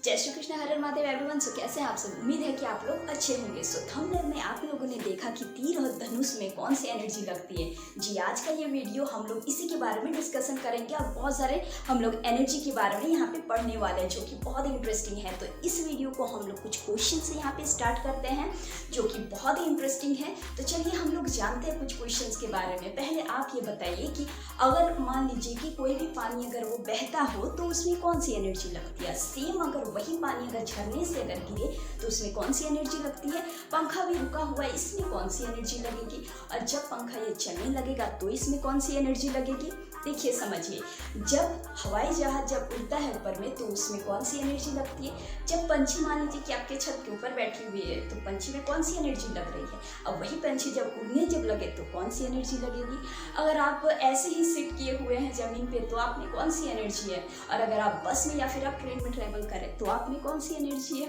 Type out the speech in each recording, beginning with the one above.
जय श्री कृष्ण, हर हर महादेव एवरीवन। सो कैसे हैं आप सब? उम्मीद है कि आप लोग अच्छे होंगे। सो थंबनेल में आप लोगों ने देखा कि तीर और धनुष में कौन सी एनर्जी लगती है। जी, आज का ये वीडियो हम लोग इसी के बारे में डिस्कशन करेंगे और बहुत सारे हम लोग एनर्जी के बारे में यहाँ पे पढ़ने वाले हैं, जो कि बहुत ही इंटरेस्टिंग है। तो इस वीडियो को हम लोग कुछ क्वेश्चन से यहाँ पे स्टार्ट करते हैं, जो कि बहुत ही इंटरेस्टिंग है। तो चलिए हम लोग जानते हैं कुछ क्वेश्चन के बारे में। पहले आप ये बताइए कि अगर मान लीजिए कि कोई भी पानी अगर वो बहता हो तो उसमें कौन सी एनर्जी लगती है। सेम अगर वही पानी अगर झरने से अगर गिरे तो उसमें कौन सी एनर्जी लगती है। पंखा भी रुका हुआ है, इसमें कौन सी एनर्जी लगेगी। और जब पंखा ये चलने लगेगा तो इसमें कौन सी एनर्जी लगेगी। देखिए, समझिए, जब हवाई जहाज जब उड़ता है ऊपर में तो उसमें कौन सी एनर्जी लगती है। जब पंछी मान लीजिए कि आपके छत के ऊपर बैठी हुई है तो पंछी में कौन सी एनर्जी लग रही है। अब वही पंछी जब उड़ने जब लगे तो कौन सी एनर्जी लगेगी। अगर आप ऐसे ही सिट किए हुए हैं ज़मीन पे तो आप में कौन सी एनर्जी है। और अगर आप बस में या फिर आप ट्रेन में ट्रैवल करें तो आप में कौन सी एनर्जी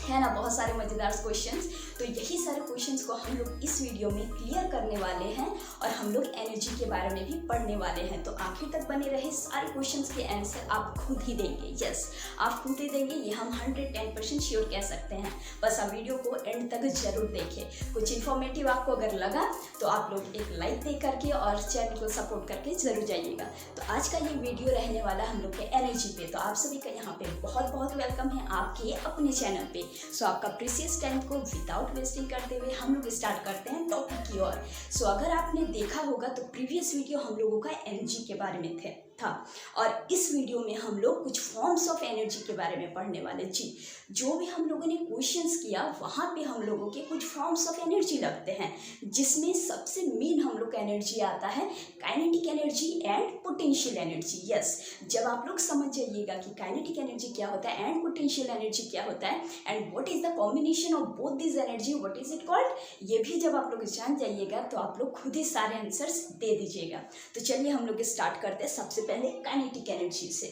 है ना। बहुत सारे मज़ेदार क्वेश्चंस। तो यही सारे क्वेश्चंस को हम लोग इस वीडियो में क्लियर करने वाले हैं और हम लोग एनर्जी के बारे में भी पढ़ने वाले हैं। तो आखिर तक बने रहे, सारे क्वेश्चंस के आंसर आप खुद ही देंगे। यस, आप खुद ही देंगे, ये हम 110% श्योर कह सकते हैं। बस आप वीडियो को एंड तक जरूर देखें। कुछ इन्फॉर्मेटिव आपको अगर लगा तो आप लोग एक लाइक दे करके और चैनल को सपोर्ट करके जरूर जाइएगा। तो आज का ये वीडियो रहने वाला हम लोग के एनर्जी पे। तो आप सभी का यहाँ पे बहुत बहुत वेलकम है आपके अपने चैनल पे। सो आपका प्रीशियस टाइम को विदाउट वेस्टिंग करते हुए हम लोग स्टार्ट करते हैं टॉपिक की ओर। सो अगर आपने देखा होगा तो प्रीवियस वीडियो हम लोगों का एनर्जी के बारे में था और इस वीडियो में हम लोग कुछ फॉर्म्स ऑफ एनर्जी के बारे में पढ़ने वाले। जी, जो भी हम लोगों ने क्वेश्चंस किया वहाँ पे हम लोगों के कुछ फॉर्म्स ऑफ एनर्जी लगते हैं, जिसमें सबसे मेन हम लोग का एनर्जी आता है kinetic energy and potential energy. Yes, जब आप लोग समझ जाइएगा कि काइनेटिक एनर्जी क्या होता है एंड पोटेंशियल एनर्जी क्या होता है and what is the combination of both this energy, what is it called, ये भी जब आप लोग जान जाइएगा तो आप लोग खुद ही सारे आंसर्स दे दीजिएगा। तो चलिए हम लोग स्टार्ट करते हैं सबसे पहले काइनेटिक एनर्जी से।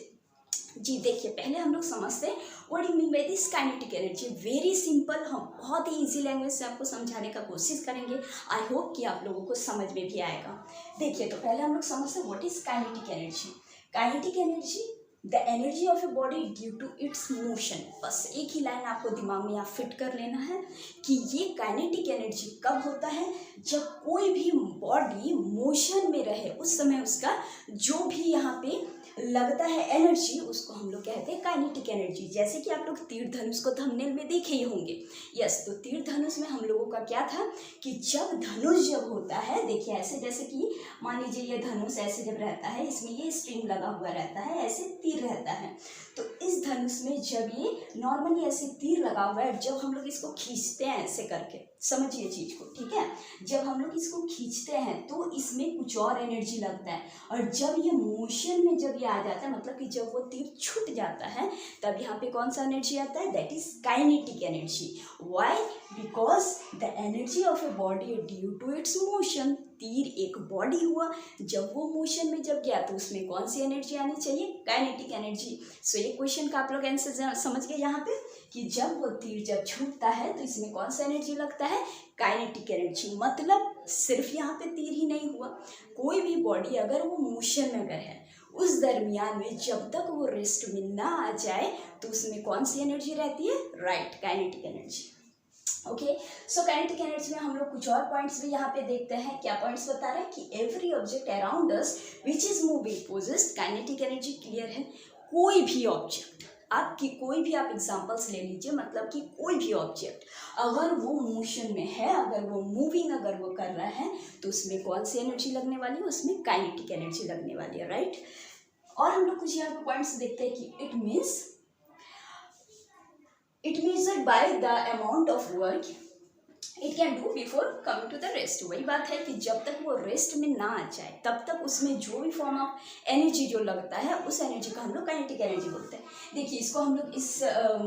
जी देखिए, पहले हम लोग समझते हैं what you mean by this kinetic energy. Very simple, हम बहुत ही इजी लैंग्वेज से आपको समझाने का कोशिश करेंगे। आई होप कि आप लोगों को समझ में भी आएगा। देखिए, तो पहले हम लोग समझते हैं what is kinetic energy. Kinetic energy the energy of a body due to its motion. बस एक ही लाइन आपको दिमाग में यहाँ फिट कर लेना है कि ये काइनेटिक एनर्जी कब होता है, जब कोई भी बॉडी मोशन में रहे उस समय उसका जो भी यहाँ पे लगता है एनर्जी, उसको हम लोग कहते हैं काइनेटिक एनर्जी। जैसे कि आप लोग तीर धनुष को थंबनेल में देखे ही होंगे। यस, तो तीर धनुष में हम लोगों का क्या था कि जब धनुष जब होता है, देखिए ऐसे, जैसे कि मान लीजिए ये धनुष ऐसे जब रहता है, इसमें ये स्ट्रिंग लगा हुआ रहता है, ऐसे तीर रहता है। तो इस धनुष में जब ये नॉर्मली ऐसे तीर लगा हुआ है, जब हम लोग इसको खींचते हैं ऐसे करके, समझिए चीज को, ठीक है। जब हम लोग इसको खींचते हैं तो इसमें कुछ और एनर्जी लगता है, और जब ये मोशन में जब ये आ जाता है, मतलब कि जब वो तीर छूट जाता है, तब यहाँ पे कौन सा एनर्जी आता है, that is kinetic energy. Why? Because the energy of a body due to its motion. तीर एक बॉडी हुआ, जब वो मोशन में जब गया तो उसमें कौन सी एनर्जी आनी चाहिए, काइनेटिक एनर्जी। सो ये क्वेश्चन का आप लोग आंसर समझ गए यहाँ पे कि जब वो तीर जब छूटता है तो इसमें कौन सा एनर्जी लगता है, काइनेटिक एनर्जी। मतलब सिर्फ यहाँ पे तीर ही नहीं हुआ, कोई भी बॉडी अगर वो मोशन में अगर है उस दरमियान में जब तक वो रेस्ट में ना आ जाए तो उसमें कौन सी एनर्जी रहती है, right, kinetic energy. Okay, so kinetic energy में हम लोग कुछ और पॉइंट्स भी यहाँ पे देखते हैं। क्या पॉइंट्स बता रहे हैं कि every object around us which is moving possess kinetic energy. Clear है? कोई भी ऑब्जेक्ट, आपकी कोई भी आप एग्जांपल्स ले लीजिए, मतलब कि कोई भी ऑब्जेक्ट अगर वो मोशन में है, अगर वो मूविंग अगर वो कर रहा है तो उसमें कौन सी एनर्जी लगने वाली है, उसमें काइनेटिक एनर्जी लगने वाली है, राइट। और हम लोग कुछ यहाँ पे पॉइंट्स देखते हैं कि it means measured by the amount of work it can do before coming to the rest। वही बात है कि जब तक वो रेस्ट में ना आ जाए तब तक उसमें जो भी फॉर्म ऑफ एनर्जी जो लगता है उस एनर्जी को हम लोग काइनेटिक एनर्जी बोलते हैं। देखिए, इसको हम लोग इस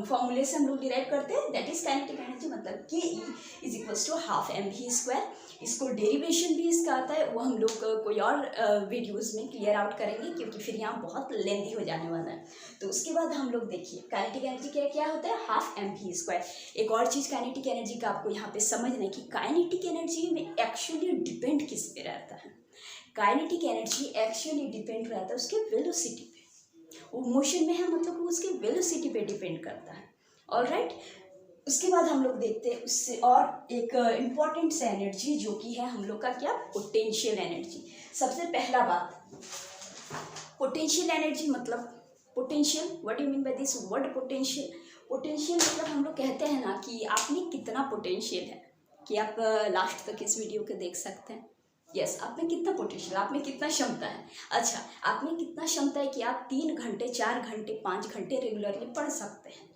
फॉर्मूले से हम लोग डिराइव करते हैं, दैट इज काइनेटिक एनर्जी, मतलब के E is equals to half m v square. इसको डेरिवेशन भी इसका आता है, वो हम लोग कोई और वीडियोज़ में क्लियर आउट करेंगे क्योंकि फिर यहाँ बहुत लेंदी हो जाने वाला है। तो उसके बाद हम लोग देखिए काइनेटिक एनर्जी क्या क्या होता है, हाफ एम वी स्क्वायर। एक और चीज़ काइनेटिक एनर्जी का आपको यहाँ पे समझना है कि काइनेटिक एनर्जी में एक्चुअली डिपेंड किस पे रहता है। काइनेटिक एनर्जी एक्चुअली डिपेंड रहता है उसके वेलोसिटी पे। वो मोशन में है मतलब वो उसकी वेलोसिटी पे डिपेंड करता है। ऑलराइट, उसके बाद हम लोग देखते हैं उससे और एक इम्पॉर्टेंट से एनर्जी जो कि है हम लोग का क्या, पोटेंशियल एनर्जी। सबसे पहला बात, पोटेंशियल एनर्जी मतलब potential, what you mean by this word potential. Potential मतलब हम लोग कहते हैं ना कि आप में कितना पोटेंशियल है, कि आप लास्ट तक इस वीडियो को देख सकते हैं। यस, आप में कितना पोटेंशियल, आप में कितना क्षमता है। अच्छा, आप में कितना क्षमता है कि आप 3 घंटे 4 घंटे 5 घंटे रेगुलरली पढ़ सकते हैं,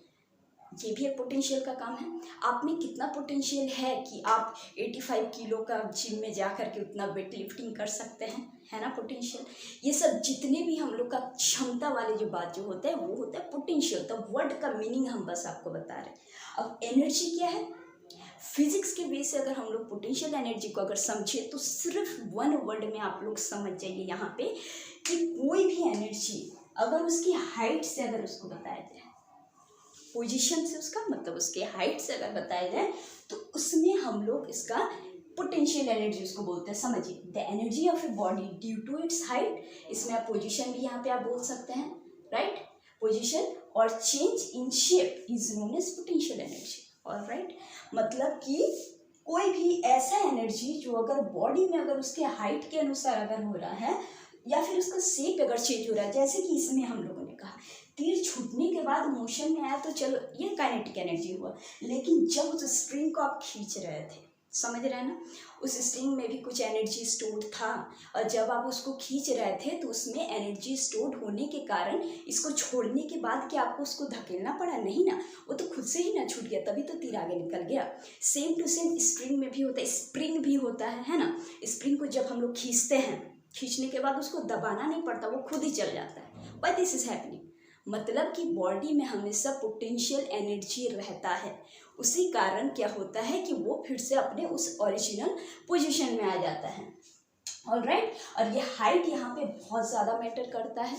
ये भी एक पोटेंशियल का काम है। आप में कितना पोटेंशियल है कि आप 85 किलो का जिम में जा कर के उतना वेट लिफ्टिंग कर सकते हैं, है ना पोटेंशियल। ये सब जितने भी हम लोग का क्षमता वाले जो बात जो होता है वो होता है पोटेंशियल। तो वर्ड का मीनिंग हम बस आपको बता रहे हैं। अब एनर्जी क्या है, फिजिक्स के बेस से अगर हम लोग पोटेंशियल एनर्जी को अगर समझे तो सिर्फ वन वर्ड में आप लोग समझ जाइए यहाँ पे कि कोई भी एनर्जी अगर उसकी हाइट से अगर उसको बताया जाए, पोजीशन से उसका मतलब उसके हाइट से अगर बताया जाए तो उसमें हम लोग इसका पोटेंशियल एनर्जी उसको बोलते हैं। समझिए, the energy of a body due to its height, इसमें आप पोजीशन भी यहाँ पे आप बोल सकते हैं, राइट। पोजीशन और change in shape is known as potential energy. Alright, मतलब कि कोई भी ऐसा एनर्जी जो अगर बॉडी में अगर उसके हाइट के अनुसार अगर हो रहा है या फिर उसका शेप अगर चेंज हो रहा है, जैसे कि इसमें हम लोगों ने कहा तीर छूटने के बाद मोशन में आया तो चलो ये काइनेटिक एनर्जी हुआ, लेकिन जब उस स्ट्रिंग को आप खींच रहे थे, समझ रहे हैं ना, उस स्ट्रिंग में भी कुछ एनर्जी स्टोर्ड था और जब आप उसको खींच रहे थे तो उसमें एनर्जी स्टोर्ड होने के कारण इसको छोड़ने के बाद क्या आपको उसको धकेलना पड़ा, नहीं ना, वो तो खुद से ही ना छूट गया, तभी तो तीर आगे निकल गया। सेम टू सेम स्ट्रिंग में भी होता है, स्प्रिंग भी होता है ना। स्प्रिंग को जब हम लोग खींचते हैं, खींचने के बाद उसको दबाना नहीं पड़ता, वो खुद ही चल जाता है। व्हाई दिस इज हैपनिंग, मतलब कि बॉडी में हमेशा पोटेंशियल एनर्जी रहता है, उसी कारण क्या होता है कि वो फिर से अपने उस ओरिजिनल पोजीशन में आ जाता है। ऑलराइट, और ये हाइट यहाँ पे बहुत ज़्यादा मैटर करता है,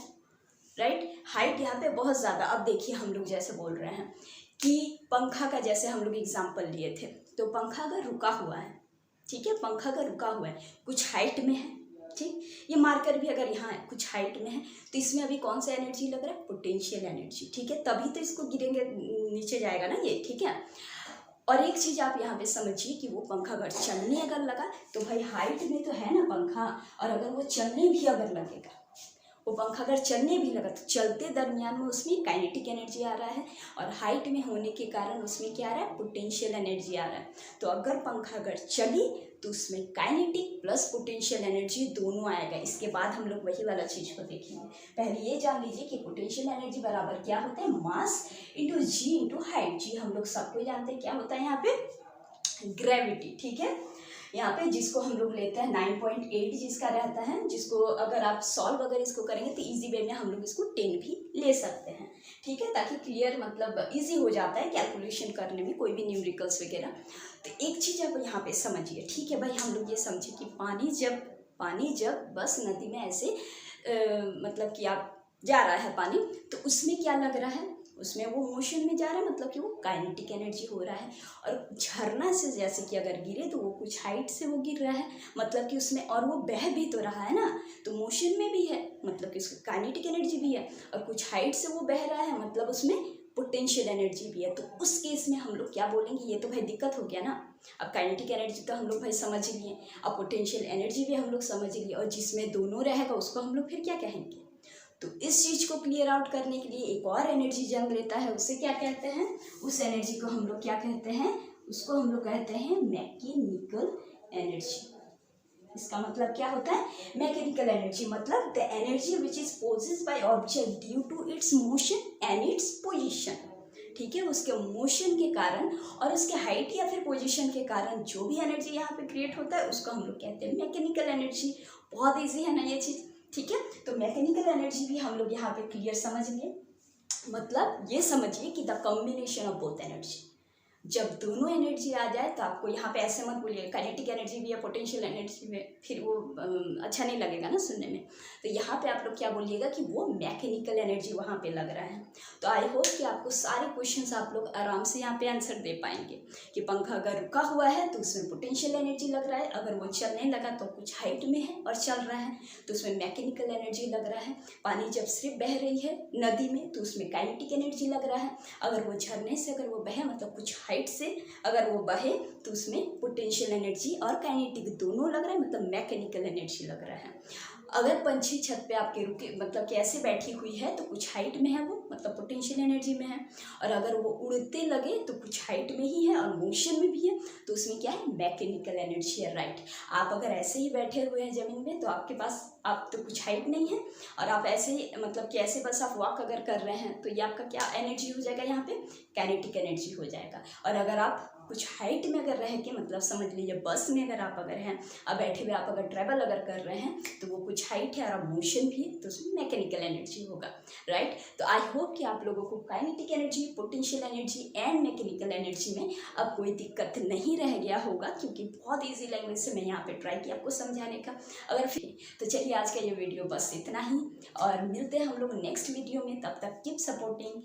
राइट। हाइट यहाँ पे बहुत ज़्यादा। अब देखिए हम लोग जैसे बोल रहे हैं कि पंखा का जैसे हम लोग एग्जाम्पल लिए थे, तो पंखा अगर रुका हुआ है, ठीक है, पंखा अगर रुका हुआ है कुछ हाइट में है, ठीक, ये मार्कर भी अगर यहाँ है कुछ हाइट में है, तो इसमें अभी कौन सा एनर्जी लग रहा है, पोटेंशियल एनर्जी, ठीक है, तभी तो इसको गिरेंगे नीचे जाएगा ना ये, ठीक है। और एक चीज़ आप यहाँ पे समझिए कि वो पंखा अगर चलने अगर लगा तो भाई हाइट में तो है ना पंखा, और अगर वो चलने भी अगर लगेगा, वो पंखा अगर चलने भी लगा तो चलते दरमियान में उसमें काइनेटिक एनर्जी आ रहा है, और हाइट में होने के कारण उसमें क्या आ रहा है, पोटेंशियल एनर्जी आ रहा है। तो अगर पंखा अगर चली तो उसमें काइनेटिक प्लस पोटेंशियल एनर्जी दोनों आएगा। इसके बाद हम लोग वही वाला चीज़ को देखेंगे। पहले ये जान लीजिए कि पोटेंशियल एनर्जी बराबर क्या होता है, मास इंटू जी इंटू हाइट। जी हम लोग सबको जानते हैं क्या होता है यहाँ पे, ग्रेविटी, ठीक है। यहाँ पे जिसको हम लोग लेते हैं 9.8 जिसका रहता है, जिसको अगर आप सॉल्व अगर इसको करेंगे तो इजी वे में हम लोग इसको 10 भी ले सकते हैं, ठीक है, ताकि क्लियर मतलब इजी हो जाता है कैलकुलेशन करने में कोई भी न्यूमेरिकल्स वगैरह। तो एक चीज़ आप यहाँ पे समझिए, ठीक है भाई, हम लोग ये समझे कि पानी जब बस नदी में ऐसे मतलब कि आप जा रहा है पानी, तो उसमें क्या लग रहा है, उसमें वो मोशन में जा रहा है, मतलब कि वो काइनेटिक एनर्जी हो रहा है। और झरना से जैसे कि अगर गिरे तो वो कुछ हाइट से वो गिर रहा है, मतलब कि उसमें, और वो बह भी तो रहा है ना, तो मोशन में भी है, मतलब कि उसकी काइनेटिक एनर्जी भी है, और कुछ हाइट से वो बह रहा है, मतलब उसमें पोटेंशियल एनर्जी भी है। तो उस केस में हम लोग क्या बोलेंगे, ये तो भाई दिक्कत हो गया ना। अब काइनेटिक एनर्जी तो हम लोग भाई समझ लिए, अब पोटेंशियल एनर्जी भी हम लोग समझ लिए, और जिसमें दोनों रहेगा उसको हम लोग फिर क्या कहेंगे। तो इस चीज़ को क्लियर आउट करने के लिए एक और एनर्जी जंग लेता है, उसे क्या कहते हैं, उस एनर्जी को हम लोग क्या कहते हैं, उसको हम लोग कहते हैं मैकेनिकल एनर्जी। इसका मतलब क्या होता है, मैकेनिकल एनर्जी मतलब the energy which is possessed by object due to its motion and its position, ठीक है, उसके मोशन के कारण और उसके हाइट या फिर पोजीशन के कारण जो भी एनर्जी यहाँ पे क्रिएट होता है उसको हम लोग कहते हैं मैकेनिकल एनर्जी। बहुत ईजी है ना ये चीज़, ठीक है। तो मैकेनिकल एनर्जी भी हम लोग यहाँ पे क्लियर समझ लिए, मतलब ये समझिए कि the combination of both energy, जब दोनों एनर्जी आ जाए तो आपको यहाँ पे ऐसे मत बोलिए काइनेटिक एनर्जी भी है पोटेंशियल एनर्जी भी है, फिर वो अच्छा नहीं लगेगा ना सुनने में। तो यहाँ पे आप लोग क्या बोलिएगा कि वो मैकेनिकल एनर्जी वहाँ पे लग रहा है। तो आई होप कि आपको सारे क्वेश्चंस आप लोग आराम से यहाँ पे आंसर दे पाएंगे कि पंखा अगर रुका हुआ है तो उसमें पोटेंशियल एनर्जी लग रहा है, अगर वो चलने लगा तो कुछ हाइट में है और चल रहा है तो उसमें मैकेनिकल एनर्जी लग रहा है। पानी जब सिर्फ बह रही है नदी में तो उसमें काइनेटिक एनर्जी लग रहा है, अगर वो झरने से अगर वो बहे मतलब कुछ हाइट से अगर वो बहे तो उसमें पोटेंशियल एनर्जी और काइनेटिक दोनों लग रहा है, मतलब मैकेनिकल एनर्जी लग रहा है। अगर पंछी छत पे आपके रुके मतलब कि ऐसे बैठी हुई है तो कुछ हाइट में है वो, मतलब पोटेंशियल एनर्जी में है, और अगर वो उड़ते लगे तो कुछ हाइट में ही है और मोशन में भी है तो उसमें क्या है, मैकेनिकल एनर्जी है, राइट। आप अगर ऐसे ही बैठे हुए हैं ज़मीन में तो आपके पास आप तो कुछ हाइट नहीं है, और आप ऐसे ही मतलब कि ऐसे बस आप वॉक अगर कर रहे हैं तो ये आपका क्या एनर्जी हो जाएगा, यहाँ पे काइनेटिक एनर्जी हो जाएगा। और अगर आप कुछ हाइट में अगर रह के मतलब समझ लीजिए बस में अगर आप अगर हैं अब बैठे हुए आप अगर ट्रैवल अगर कर रहे हैं तो वो कुछ हाइट है और मोशन भी है तो उसमें मैकेनिकल एनर्जी होगा, राइट। तो आई होप कि आप लोगों को kinetic energy, potential energy and mechanical energy में अब कोई दिक्कत नहीं रह गया होगा, क्योंकि बहुत ईजी लैंग्वेज से मैं यहाँ पे ट्राई किया आपको समझाने का। अगर फिर तो चलिए आज का ये वीडियो बस इतना ही, और मिलते हैं हम लोग नेक्स्ट वीडियो में, तब तक कीप सपोर्टिंग